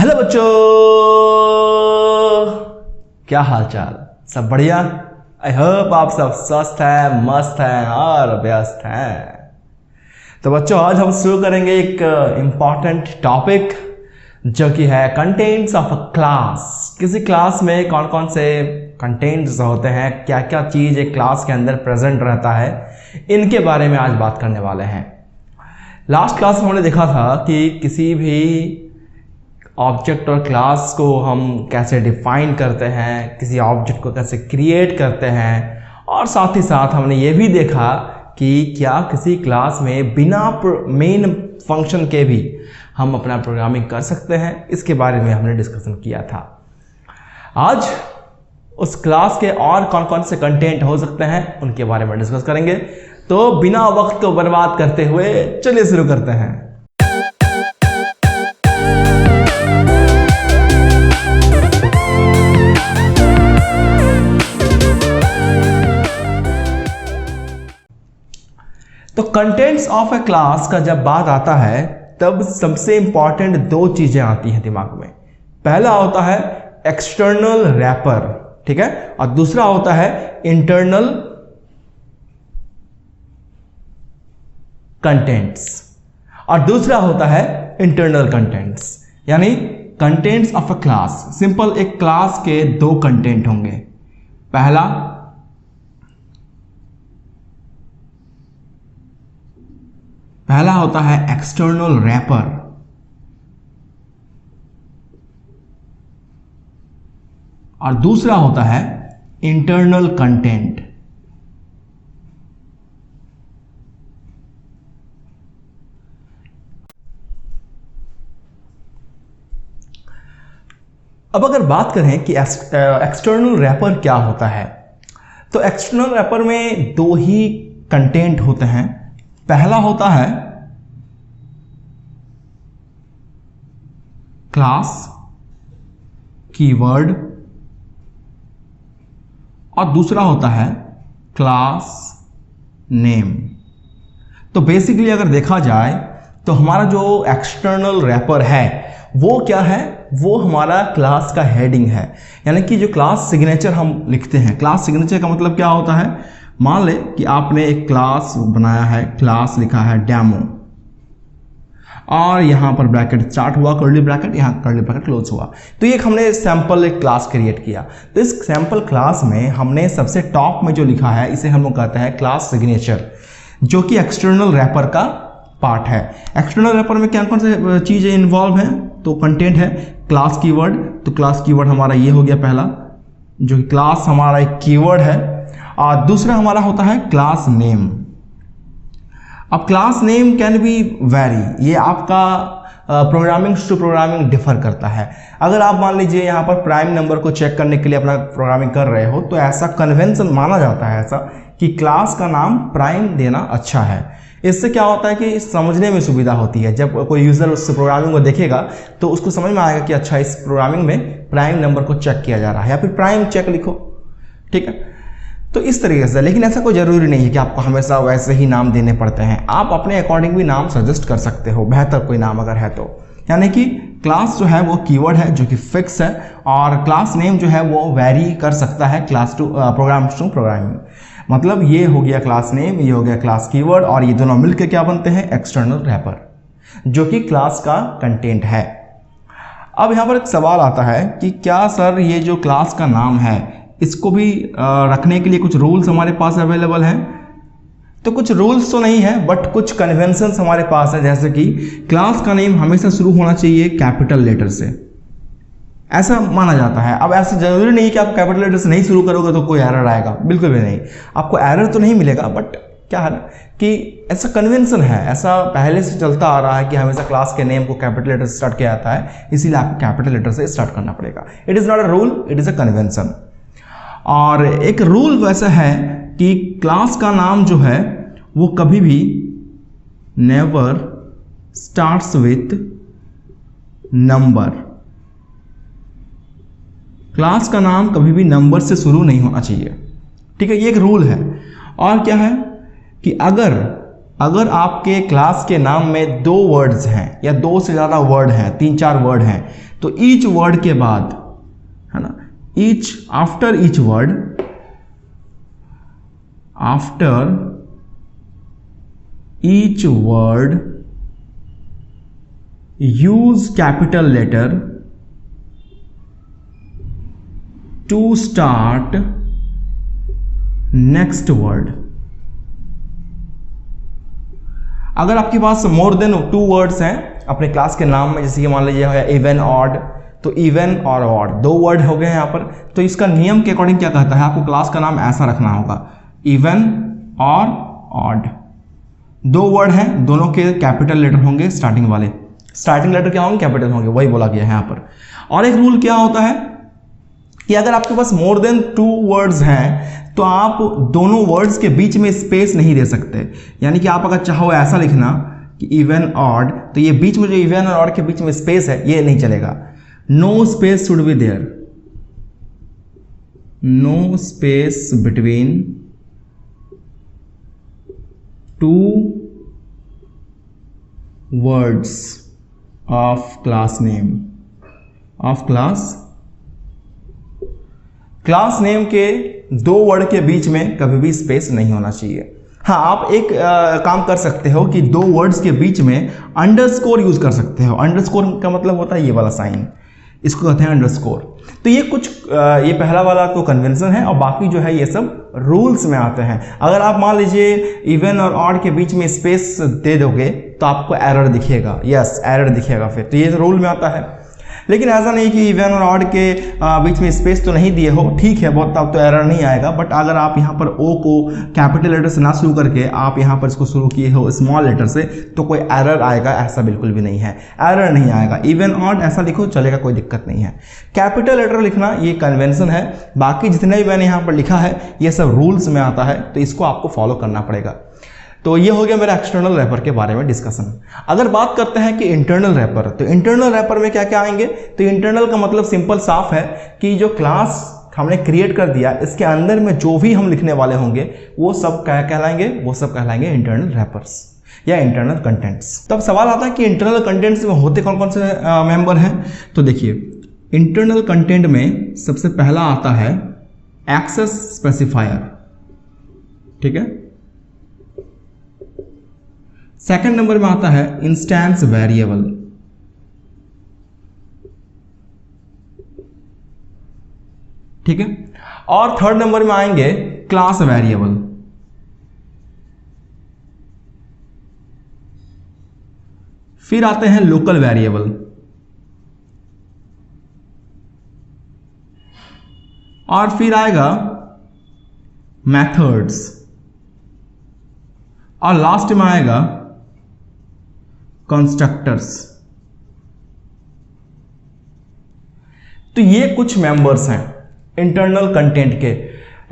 Hello बच्चों, क्या हाल चाल? सब बढ़िया? आई होप आप सब स्वस्थ हैं, मस्त हैं और व्यस्त हैं। तो बच्चों, आज हम शुरू करेंगे एक इम्पॉर्टेंट टॉपिक जो कि है कंटेंट्स ऑफ अ क्लास। किसी क्लास में कौन कौन से कंटेंट्स होते हैं, क्या क्या चीज़ एक क्लास के अंदर प्रेजेंट रहता है, इनके बारे में आज बात करने वाले हैं। लास्ट क्लास में हमने देखा था कि किसी भी ऑब्जेक्ट और क्लास को हम कैसे डिफाइन करते हैं, किसी ऑब्जेक्ट को कैसे क्रिएट करते हैं, और साथ ही साथ हमने ये भी देखा कि क्या किसी क्लास में बिना मेन फंक्शन के भी हम अपना प्रोग्रामिंग कर सकते हैं। इसके बारे में हमने डिस्कशन किया था। आज उस क्लास के और कौन कौन से कंटेंट हो सकते हैं उनके बारे में डिस्कस करेंगे। तो बिना वक्त को बर्बाद करते हुए चलिए शुरू करते हैं। तो कंटेंट्स ऑफ ए क्लास का जब बात आता है तब सबसे इंपॉर्टेंट दो चीजें आती हैं दिमाग में। पहला होता है एक्सटर्नल रैपर, ठीक है, और दूसरा होता है इंटरनल कंटेंट्स, और दूसरा होता है इंटरनल कंटेंट्स। यानी contents of a class, simple एक क्लास के दो कंटेंट होंगे। पहला होता है एक्सटर्नल रैपर और दूसरा होता है इंटरनल कंटेंट। अब अगर बात करें कि एक्सटर्नल रैपर क्या होता है, तो एक्सटर्नल रैपर में दो ही कंटेंट होते हैं। पहला होता है क्लास कीवर्ड और दूसरा होता है क्लास नेम। तो बेसिकली अगर देखा जाए तो हमारा जो एक्सटर्नल रैपर है वो क्या है, वो हमारा क्लास का हेडिंग है। यानी कि जो क्लास सिग्नेचर हम लिखते हैं, क्लास सिग्नेचर का मतलब क्या होता है, मान ले कि आपने एक क्लास बनाया है, क्लास लिखा है डेमो, और यहां पर ब्रैकेट स्टार्ट हुआ, कर्ली ब्रैकेट, यहां कर्ली ब्रैकेट क्लोज हुआ। तो ये हमने सैंपल एक क्लास क्रिएट किया। तो इस सैंपल क्लास में हमने सबसे टॉप में जो लिखा है इसे हम लोग कहते हैं क्लास सिग्नेचर, जो कि एक्सटर्नल रैपर का पार्ट है। एक्सटर्नल रैपर में क्या कौन से चीजें इन्वॉल्व हैं, तो कंटेंट है क्लास कीवर्ड। तो क्लास कीवर्ड हमारा ये हो गया पहला, जो कि क्लास हमारा एक कीवर्ड है, और दूसरा हमारा होता है क्लास नेम। अब class name can be very, ये आपका प्रोग्रामिंग टू प्रोग्रामिंग डिफर करता है। अगर आप मान लीजिए यहाँ पर प्राइम नंबर को चेक करने के लिए अपना प्रोग्रामिंग कर रहे हो, तो ऐसा कन्वेंशन माना जाता है ऐसा कि क्लास का नाम प्राइम देना अच्छा है। इससे क्या होता है कि समझने में सुविधा होती है। जब कोई यूजर उस प्रोग्रामिंग को देखेगा तो उसको समझ में आएगा कि अच्छा, इस प्रोग्रामिंग में प्राइम नंबर को चेक किया जा रहा है, या फिर प्राइम चेक लिखो, ठीक है। तो इस तरीके से, लेकिन ऐसा कोई जरूरी नहीं है कि आपको हमेशा वैसे ही नाम देने पड़ते हैं। आप अपने अकॉर्डिंग भी नाम सजेस्ट कर सकते हो, बेहतर कोई नाम अगर है तो। यानी कि क्लास जो है वो कीवर्ड है जो कि फिक्स है, और क्लास नेम जो है वो वेरी कर सकता है class to program to programming. मतलब ये हो गया क्लास नेम, ये हो गया क्लास कीवर्ड, और ये दोनों मिलकर क्या बनते हैं, एक्सटर्नल रैपर, जो कि क्लास का कंटेंट है। अब यहाँ पर एक सवाल आता है कि क्या सर ये जो क्लास का नाम है इसको भी रखने के लिए कुछ रूल्स हमारे पास अवेलेबल हैं? तो कुछ रूल्स तो नहीं है, बट कुछ कन्वेंशंस हमारे पास है। जैसे कि क्लास का नेम हमेशा शुरू होना चाहिए कैपिटल लेटर से, ऐसा माना जाता है। अब ऐसा जरूरी नहीं कि आप कैपिटल लेटर से नहीं शुरू करोगे तो कोई एरर आएगा, बिल्कुल भी नहीं। आपको एरर तो नहीं मिलेगा, बट क्या है कि ऐसा कन्वेंशन है, ऐसा पहले से चलता आ रहा है कि हमेशा क्लास के नेम को कैपिटल लेटर से स्टार्ट किया जाता है, इसीलिए आपको कैपिटल लेटर से स्टार्ट करना पड़ेगा। It is not a rule, it is a convention. और एक रूल वैसा है कि क्लास का नाम जो है वो कभी भी never starts with number. Class का नाम कभी भी नंबर से शुरू नहीं होना चाहिए, ठीक है, ये एक रूल है। और क्या है कि अगर अगर आपके क्लास के नाम में 2 वर्ड्स हैं या 2 से ज़्यादा वर्ड हैं, 3-4 वर्ड हैं, तो ईच वर्ड के बाद, है ना, after each word, use capital letter to start next word. अगर आपके पास मोर देन 2 वर्ड्स हैं अपने क्लास के नाम में, जैसे कि मान लीजिए है इवन ऑड, तो इवन और ऑड 2 वर्ड हो गए यहाँ पर, तो इसका नियम के अकॉर्डिंग क्या कहता है, आपको क्लास का नाम ऐसा रखना होगा, इवन और ऑड। 2 वर्ड हैं, दोनों के कैपिटल लेटर होंगे, स्टार्टिंग वाले स्टार्टिंग लेटर क्या होंगे, कैपिटल होंगे, वही बोला गया है यहाँ पर। और एक रूल क्या होता है कि अगर आपके पास मोर देन 2 वर्ड्स हैं तो आप दोनों वर्ड्स के बीच में स्पेस नहीं दे सकते। यानी कि आप अगर चाहो ऐसा लिखना कि इवन ऑड, तो ये बीच में जो इवन और ऑड के बीच में स्पेस है ये नहीं चलेगा। No space should be there, no space between 2 words of class name, class name के 2 वर्ड के बीच में कभी भी स्पेस नहीं होना चाहिए। हाँ, आप एक काम कर सकते हो कि 2 वर्ड्स के बीच में अंडरस्कोर यूज कर सकते हो। अंडरस्कोर का मतलब होता है ये वाला साइन, इसको कहते हैं अंडरस्कोर। तो ये कुछ ये पहला वाला तो कन्वेंशन है, और बाकी जो है ये सब रूल्स में आते हैं। अगर आप मान लीजिए इवन और ऑड के बीच में स्पेस दे दोगे तो आपको एरर दिखेगा, यस एरर दिखेगा फिर, तो ये रूल में आता है। लेकिन ऐसा नहीं कि इवन और ऑड के बीच में स्पेस तो नहीं दिए हो, ठीक है, बहुत तब तो एरर नहीं आएगा। बट अगर आप यहाँ पर ओ को कैपिटल लेटर से ना शुरू करके आप यहाँ पर इसको शुरू किए हो स्मॉल लेटर से, तो कोई एरर आएगा, ऐसा बिल्कुल भी नहीं है, एरर नहीं आएगा। इवन ऑड ऐसा लिखो चलेगा, कोई दिक्कत नहीं है। कैपिटल लेटर लिखना ये कन्वेंशन है, बाकी जितने भी मैंने यहाँ पर लिखा है ये सब रूल्स में आता है, तो इसको आपको फॉलो करना पड़ेगा। तो ये हो गया मेरा एक्सटर्नल रैपर के बारे में डिस्कशन। अगर बात करते हैं कि इंटरनल रैपर, तो इंटरनल रैपर में क्या क्या आएंगे, तो इंटरनल का मतलब सिंपल साफ है कि जो क्लास हमने क्रिएट कर दिया इसके अंदर में जो भी हम लिखने वाले होंगे वो सब क्या कहलाएंगे, वो सब कहलाएंगे इंटरनल रैपर्स या इंटरनल कंटेंट्स। तो अब सवाल आता है कि इंटरनल कंटेंट्स में होते कौन कौन से मेंबर हैं। तो देखिए, इंटरनल कंटेंट में सबसे पहला आता है एक्सेस स्पेसिफायर, ठीक है। सेकंड नंबर में आता है इंस्टेंस वेरिएबल, ठीक है। और थर्ड नंबर में आएंगे क्लास वेरिएबल। फिर आते हैं लोकल वेरिएबल, और फिर आएगा मेथड्स, और लास्ट में आएगा कंस्ट्रक्टर्स। तो ये कुछ मेंबर्स हैं इंटरनल कंटेंट के,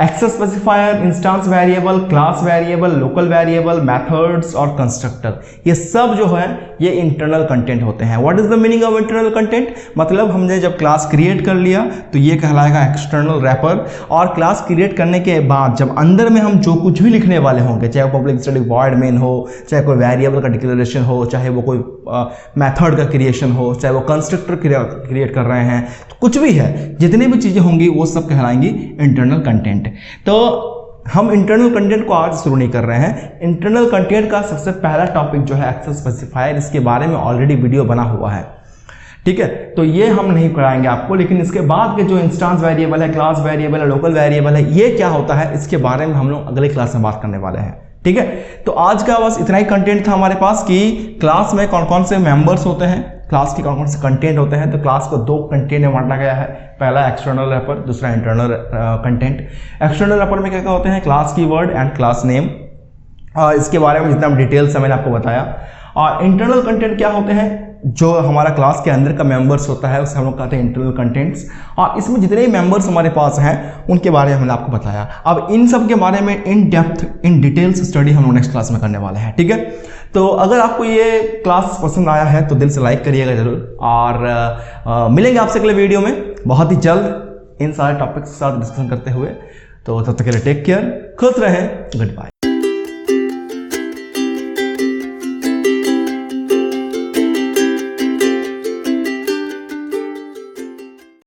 access specifier, instance variable, class variable, local variable, methods और कंस्ट्रक्टर। ये सब जो है ये इंटरनल कंटेंट होते हैं। What is the meaning of internal content, मतलब हमने जब क्लास क्रिएट कर लिया तो ये कहलाएगा एक्सटर्नल रैपर, और क्लास क्रिएट करने के बाद जब अंदर में हम जो कुछ भी लिखने वाले होंगे, चाहे वो पब्लिक स्टैटिक वॉइड मेन हो, चाहे कोई वेरिएबल का डिक्लेरेशन हो, चाहे वो कोई मेथड का क्रिएशन हो, चाहे वो कंस्ट्रक्टर क्रिएट कर रहे हैं, तो कुछ भी है, जितनी भी चीजें होंगी वो सब कहलाएंगी इंटरनल कंटेंट। तो हम इंटरनल कंटेंट को आज शुरू नहीं कर रहे हैं। इंटरनल कंटेंट का सबसे पहला टॉपिक जो है एक्सेस स्पेसिफायर, इसके बारे में ऑलरेडी वीडियो बना हुआ है, ठीक है। तो ये हम नहीं कराएंगे आपको, लेकिन इसके बाद के जो इंस्टेंस वेरिएबल है, क्लास वेरिएबल है, लोकल वेरिएबल है, ये क्या होता है इसके बारे में हम लोग अगले क्लास में बात करने वाले हैं, ठीक है। तो आज का बस इतना ही कंटेंट था हमारे पास कि क्लास में कौन कौन से मेंबर्स होते हैं, क्लास के कौन कौन से कंटेंट होते हैं। तो क्लास को 2 कंटेंट में बांटा गया है, पहला एक्सटर्नल रैपर, दूसरा इंटरनल कंटेंट। एक्सटर्नल रैपर में क्या क्या होते हैं, class keyword and class name, और इसके बारे में जितना डिटेल्स है मैंने आपको बताया। और इंटरनल कंटेंट क्या होते हैं, जो हमारा क्लास के अंदर का मेंबर्स होता है उसे हम लोग कहते हैं इंटरनल कंटेंट्स, और इसमें जितने भी मेंबर्स हमारे पास हैं उनके बारे में मैंने आपको बताया। अब इन सब के बारे में in depth, in details study हम लोग नेक्स्ट क्लास में करने वाले हैं, ठीक है। तो अगर आपको ये क्लास पसंद आया है तो दिल से लाइक करिएगा जरूर, और मिलेंगे आपसे अगले वीडियो में बहुत ही जल्द इन सारे टॉपिक्स के साथ डिस्कशन करते हुए। तो तब तक के लिए टेक केयर, खुश रहें, गुड बाय।